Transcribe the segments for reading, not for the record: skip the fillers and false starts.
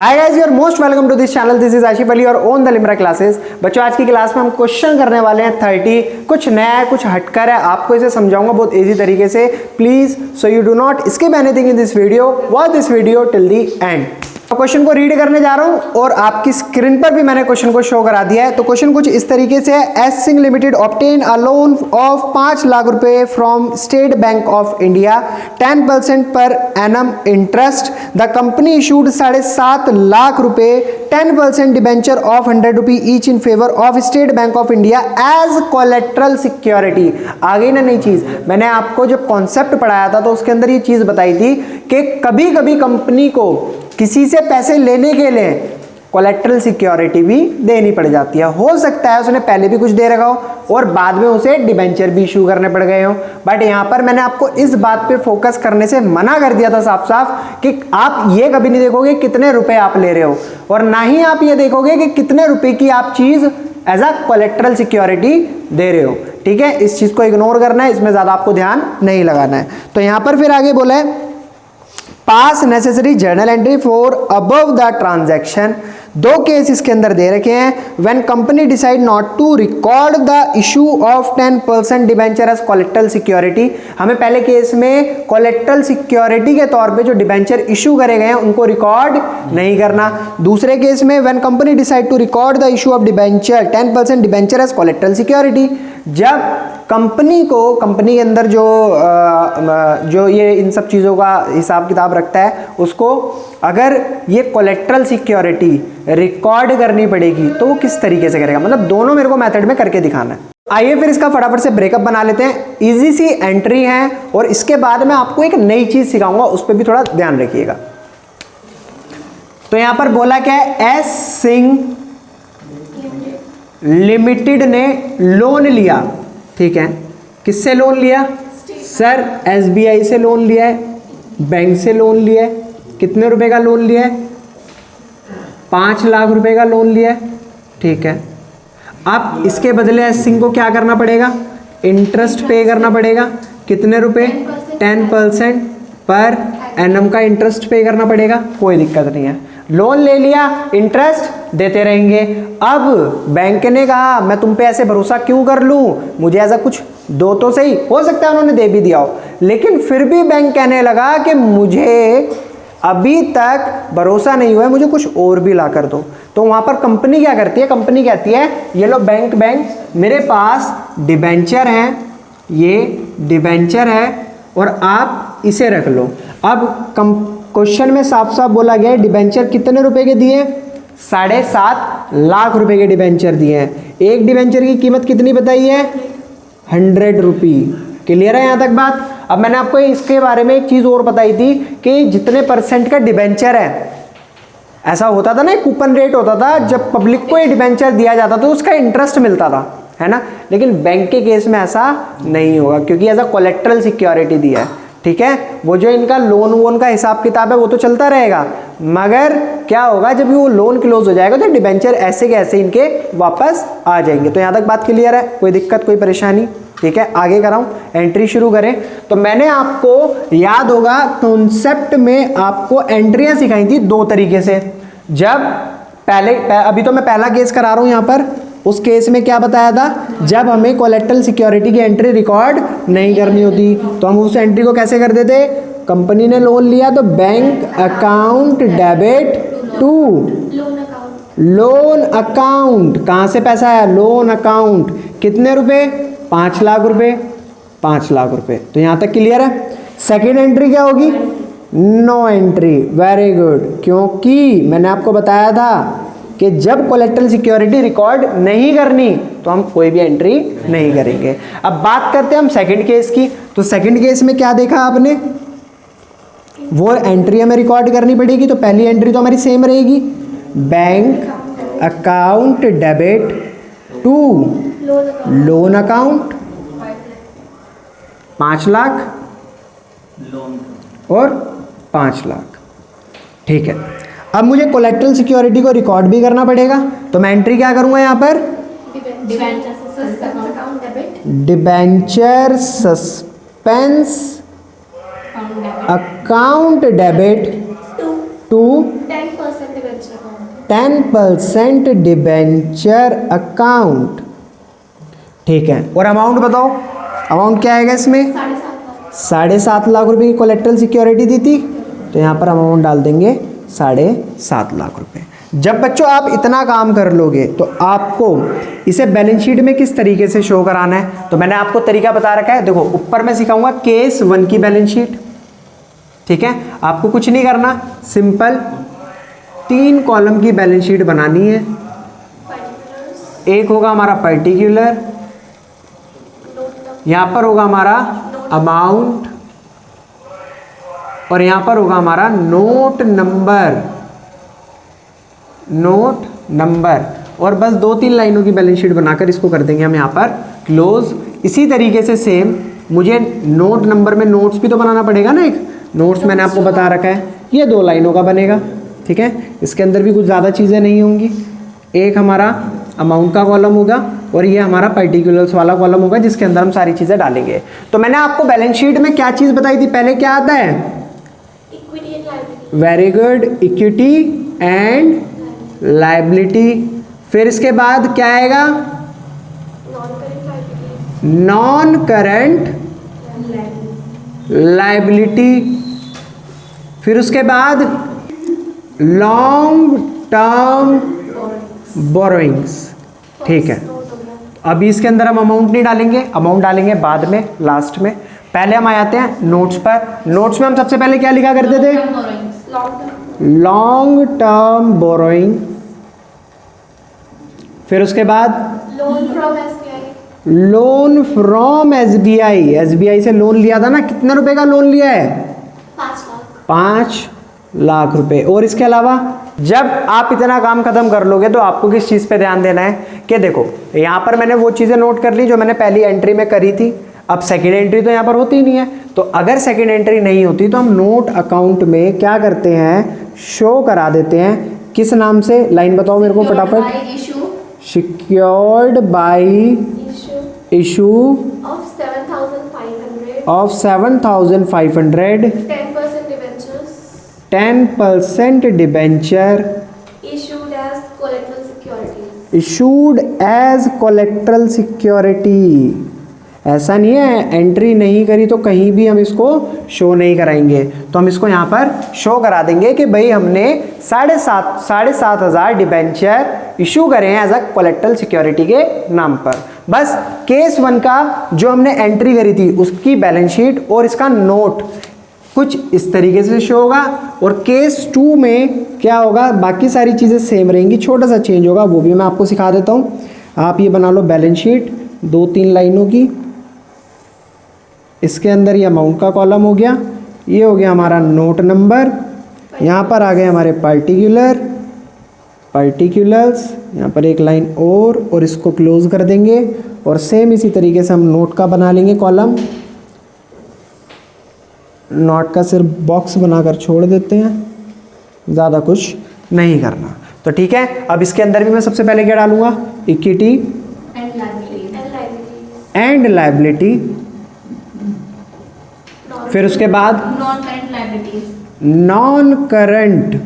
Hi guys, you are most welcome to this channel. This is Ashif Ali और on the Limra classes. बच्चों, आज की class में हम क्वेश्चन करने वाले हैं 30। कुछ नया है, कुछ हटकर है। आपको इसे समझाऊंगा बहुत इजी तरीके से। Please so you do not skip anything in this video, watch this video till the end. Question को रीड करने जा रहा हूं और आपकी स्क्रीन पर भी मैंने क्वेश्चन को शो करा दिया है। तो क्वेश्चन कुछ इस तरीके से है। S Singh limited obtain a loan of 5 lakh रुपए from State Bank of India 10% per annum interest. The company issued 7.5 lakh रुपए 10% debenture of 100 rupee each in favour of State Bank of India as collateral security. आ गई ना नई चीज। मैंने आपको जब कॉन्सेप्ट पढ़ाया था तो उसके अंदर ये चीज बताई थी कि कभी कभी कंपनी को किसी से पैसे लेने के लिए कोलेट्रल सिक्योरिटी भी देनी पड़ जाती है। हो सकता है उसने पहले भी कुछ दे रखा हो और बाद में उसे डिबेंचर भी इशू करने पड़ गए हो। बट यहाँ पर मैंने आपको इस बात पे फोकस करने से मना कर दिया था साफ साफ कि आप ये कभी नहीं देखोगे कितने रुपए आप ले रहे हो, और ना ही आप ये देखोगे कि कितने रुपए की आप चीज एज अ कोलेट्रल सिक्योरिटी दे रहे हो। ठीक है, इस चीज को इग्नोर करना है, इसमें ज्यादा आपको ध्यान नहीं लगाना है। तो यहां पर फिर आगे बोला है pass necessary journal entry for above the transaction. दो केस इसके अंदर दे रखे हैं। When company decide not to record the issue of 10% debenture as collateral security. हमें पहले केस में कोलेट्रल सिक्योरिटी के तौर पे जो डिबेंचर इशू करे गए हैं उनको रिकॉर्ड नहीं करना। दूसरे केस में when company decide to record the issue of debenture 10% debenture as collateral security. जब कंपनी को, कंपनी के अंदर जो ये इन सब चीज़ों का हिसाब किताब रखता है, उसको अगर ये कोलेट्रल सिक्योरिटी रिकॉर्ड करनी पड़ेगी तो वो किस तरीके से करेगा। मतलब दोनों मेरे को मेथड में करके दिखाना है। आइए फिर इसका फटाफट से ब्रेकअप बना लेते हैं। इजी सी एंट्री है और इसके बाद मैं आपको एक नई चीज़ सिखाऊंगा, उस पर भी थोड़ा ध्यान रखिएगा। तो यहां पर बोला क्या है, एस सिंह लिमिटेड ने लोन लिया। ठीक है, किससे लोन लिया सर? एसबीआई से लोन लिया है, बैंक से लोन लिया है। कितने रुपए का लोन लिया है? 5 लाख रुपए का लोन लिया है। ठीक है, अब इसके बदले एस सिंह को क्या करना पड़ेगा? इंटरेस्ट पे करना पड़ेगा। कितने रुपए? 10% पर एनम का इंटरेस्ट पे करना पड़ेगा। कोई दिक्कत नहीं है, लोन ले लिया, इंटरेस्ट देते रहेंगे। अब बैंक ने कहा मैं तुम पे ऐसे भरोसा क्यों कर लूं, मुझे ऐसा कुछ दो तो सही। हो सकता है उन्होंने दे भी दिया हो, लेकिन फिर भी बैंक कहने लगा कि मुझे अभी तक भरोसा नहीं हुआ है, मुझे कुछ और भी ला कर दो। तो वहां पर कंपनी क्या करती है? कंपनी कहती है ये लो बैंक मेरे पास डिबेंचर है, ये डिबेंचर है और आप इसे रख लो। अब क्वेश्चन में साफ साफ बोला गया है डिबेंचर कितने रुपए के दिए? 7.5 लाख रुपए के डिबेंचर दिए हैं। एक डिबेंचर की कीमत कितनी बताई है? 100 रुपी। क्लियर है यहाँ तक बात? अब मैंने आपको इसके बारे में एक चीज और बताई थी कि जितने परसेंट का डिबेंचर है, ऐसा होता था ना, कूपन रेट होता था, जब पब्लिक को ये डिबेंचर दिया जाता तो उसका इंटरेस्ट मिलता था, है ना। लेकिन बैंक के केस में ऐसा नहीं होगा क्योंकि ऐसा कोलेट्रल सिक्योरिटी दिया है। ठीक है, वो जो इनका लोन वोन का हिसाब किताब है वो तो चलता रहेगा, मगर क्या होगा जब वो लोन क्लोज हो जाएगा तो डिबेंचर ऐसे के ऐसे इनके वापस आ जाएंगे। तो यहाँ तक बात क्लियर है? कोई दिक्कत, कोई परेशानी? ठीक है, आगे कराऊं, एंट्री शुरू करें। तो मैंने आपको याद होगा कॉन्सेप्ट में आपको एंट्रियां सिखाई थी 2 तरीके से। जब अभी तो मैं पहला केस करा रहा हूं यहां पर, उस केस में क्या बताया था? जब हमें कोलेट्रल सिक्योरिटी की एंट्री रिकॉर्ड नहीं करनी होती तो हम उस एंट्री को कैसे कर देते? कंपनी ने लोन लिया तो bank account debit to loan account. कहां से पैसा आया? Loan account. कितने रुपए? 5 लाख रुपए। 5 लाख रुपए। तो यहां तक क्लियर है? सेकेंड एंट्री क्या होगी? No entry. वेरी गुड, क्योंकि मैंने आपको बताया था कि जब कोलेट्रल सिक्योरिटी रिकॉर्ड नहीं करनी तो हम कोई भी एंट्री नहीं करेंगे। अब बात करते हैं हम सेकंड केस की। तो सेकंड केस में क्या देखा आपने? वो एंट्री हमें रिकॉर्ड करनी पड़ेगी। तो पहली एंट्री तो हमारी सेम रहेगी, bank account debit to loan account 5 lakh और 5 लाख। ठीक है, अब मुझे कोलेट्रल सिक्योरिटी को रिकॉर्ड भी करना पड़ेगा। तो मैं एंट्री क्या करूंगा यहाँ पर? Debenture suspense account debit to 10% debenture account. ठीक है, और अमाउंट बताओ, अमाउंट क्या आएगा इसमें? 7.5 लाख रुपए की कोलेक्ट्रल सिक्योरिटी दी थी, तो यहाँ पर अमाउंट डाल देंगे 7.5 लाख रुपए। जब बच्चों आप इतना काम कर लोगे तो आपको इसे बैलेंस शीट में किस तरीके से शो कराना है, तो मैंने आपको तरीका बता रखा है। देखो ऊपर मैं सिखाऊंगा केस 1 की बैलेंस शीट, ठीक है। आपको कुछ नहीं करना, सिंपल 3 कॉलम की बैलेंस शीट बनानी है। एक होगा हमारा पर्टिकुलर, यहां पर होगा हमारा अमाउंट, और यहां पर होगा हमारा नोट नंबर, और बस 2-3 लाइनों की बैलेंस शीट बनाकर इसको कर देंगे हम यहाँ पर क्लोज। इसी तरीके से सेम मुझे नोट नंबर में नोट्स भी तो बनाना पड़ेगा ना, एक नोट्स मैंने आपको बता रखा है, ये 2 लाइनों का बनेगा, ठीक है। इसके अंदर भी कुछ ज़्यादा चीज़ें नहीं होंगी। एक हमारा अमाउंट का कॉलम होगा और ये हमारा पर्टिकुलर्स वाला कॉलम होगा जिसके अंदर हम सारी चीज़ें डालेंगे। तो मैंने आपको बैलेंस शीट में क्या चीज़ बताई थी, पहले क्या आता है? Very good, equity and liability. फिर इसके बाद क्या आएगा? Non current liability. फिर उसके बाद लॉन्ग टर्म बोरोइंग्स, ठीक है। अभी इसके अंदर हम अमाउंट नहीं डालेंगे, अमाउंट डालेंगे बाद में, लास्ट में। पहले हम आ जाते हैं नोट्स पर। नोट्स में हम सबसे पहले क्या लिखा करते थे? Long term borrowing. फिर उसके बाद लोन फ्रॉम एसबीआई। एसबीआई से लोन लिया था ना, कितने रुपए का लोन लिया है? 5 लाख रुपए। और इसके अलावा जब आप इतना काम खत्म कर लोगे तो आपको किस चीज़ पे ध्यान देना है कि देखो यहाँ पर मैंने वो चीज़ें नोट कर ली जो मैंने पहली एंट्री में करी थी। अब सेकेंड एंट्री तो यहाँ पर होती ही नहीं है, तो अगर सेकेंड एंट्री नहीं होती तो हम नोट अकाउंट में क्या करते हैं, शो करा देते हैं। किस नाम से? लाइन बताओ मेरे को फटाफट। Secured by issue of 7,500 10% debenture issued as collateral security. ऐसा नहीं है एंट्री नहीं करी तो कहीं भी हम इसको शो नहीं कराएंगे, तो हम इसको यहाँ पर शो करा देंगे कि भाई हमने 7,500 डिबेंचर इशू करे हैं एज अ कोलेक्ट्रल सिक्योरिटी के नाम पर। बस केस 1 का जो हमने एंट्री करी थी उसकी बैलेंस शीट और इसका नोट कुछ इस तरीके से शो होगा, और केस 2 में क्या होगा, बाकी सारी चीज़ें सेम रहेंगी, छोटा सा चेंज होगा, वो भी मैं आपको सिखा देता हूँ। आप ये बना लो बैलेंस शीट 2-3 लाइनों की। इसके अंदर ये अमाउंट का कॉलम हो गया, ये हो गया हमारा नोट नंबर, यहाँ पर आ गए हमारे पर्टिकुलर्स, यहाँ पर एक लाइन और इसको क्लोज कर देंगे। और सेम इसी तरीके से हम नोट का बना लेंगे कॉलम। नोट का सिर्फ बॉक्स बनाकर छोड़ देते हैं, ज़्यादा कुछ नहीं करना। तो ठीक है, अब इसके अंदर भी मैं सबसे पहले क्या डालूंगा? Equity and liability. फिर उसके बाद नॉन करंट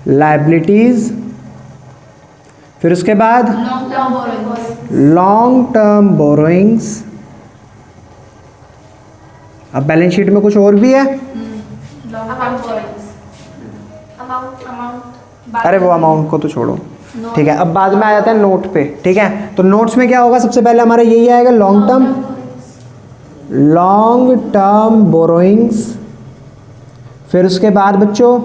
लायबिलिटीज। फिर उसके बाद लॉन्ग टर्म बोरोइंग्स। अब बैलेंस शीट में कुछ और भी है, अरे वो अमाउंट को तो छोड़ो, ठीक है। अब बाद में आ जाते हैं नोट पे, ठीक है। तो नोट्स में क्या होगा, सबसे पहले हमारा यही आएगा लॉन्ग टर्म बोरोइंग्स। फिर उसके बाद बच्चों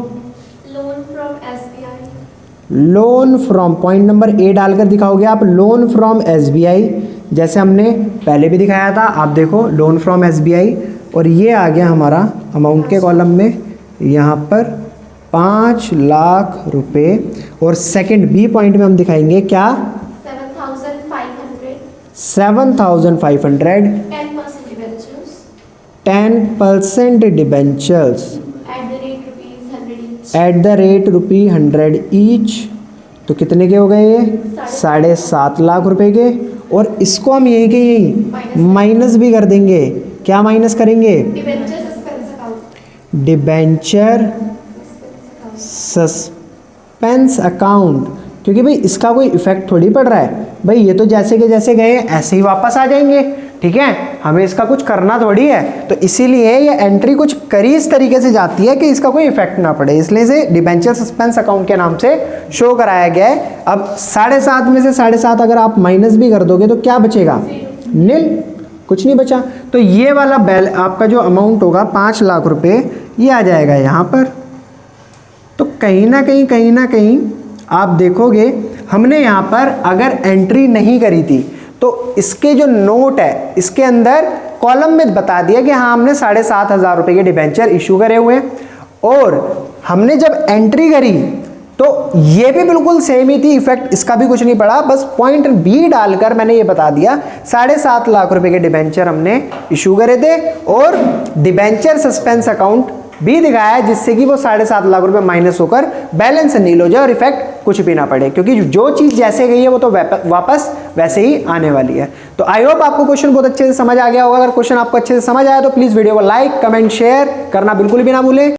loan from, point number A डालकर दिखाओगे आप, लोन फ्रॉम एसबीआई, जैसे हमने पहले भी दिखाया था। आप देखो लोन फ्रॉम एसबीआई, और ये आ गया हमारा अमाउंट के कॉलम में यहाँ पर 5 लाख रुपए। और सेकंड बी पॉइंट में हम दिखाएंगे क्या, 7,500 10% debentures at the rate ₹100 each. तो कितने के हो गए ये? 7.5 लाख रुपए के। और इसको हम यही के यही माइनस भी कर देंगे। क्या माइनस करेंगे? डिबेंचर सस्पेंस अकाउंट, क्योंकि भाई इसका कोई इफेक्ट थोड़ी पड़ रहा है, भाई ये तो जैसे के जैसे गए ऐसे ही वापस आ जाएंगे, ठीक है, हमें इसका कुछ करना थोड़ी है। तो इसीलिए ये एंट्री कुछ करी इस तरीके से जाती है कि इसका कोई इफेक्ट ना पड़े, इसलिए इसे डिबेंचर सस्पेंस अकाउंट के नाम से शो कराया गया है। अब 7.5 में से 7.5 अगर आप माइनस भी कर दोगे तो क्या बचेगा, निल, कुछ नहीं बचा। तो ये वाला बैल आपका जो अमाउंट होगा 5 लाख रुपए, ये आ जाएगा यहाँ पर। तो कहीं ना कहीं आप देखोगे हमने यहाँ पर अगर एंट्री नहीं करी थी तो इसके जो नोट है इसके अंदर कॉलम में बता दिया कि हाँ हमने 7,500 रुपये के डिबेंचर इशू करे हुए हैं, और हमने जब एंट्री करी तो ये भी बिल्कुल सेम ही थी, इफेक्ट इसका भी कुछ नहीं पड़ा, बस पॉइंट बी डालकर मैंने ये बता दिया 7.5 लाख रुपए के डिबेंचर हमने इशू करे थे, और डिबेंचर सस्पेंस अकाउंट भी दिखाया जिससे कि वो 7.5 लाख रुपए माइनस होकर बैलेंस नील हो जाए और इफेक्ट कुछ भी ना पड़े, क्योंकि जो चीज जैसे गई है वो तो वापस वैसे ही आने वाली है। तो आई होप आपको क्वेश्चन बहुत अच्छे से समझ आ गया होगा। अगर क्वेश्चन आपको अच्छे से समझ आया तो प्लीज वीडियो को लाइक, कमेंट, शेयर करना बिल्कुल भी ना भूलें।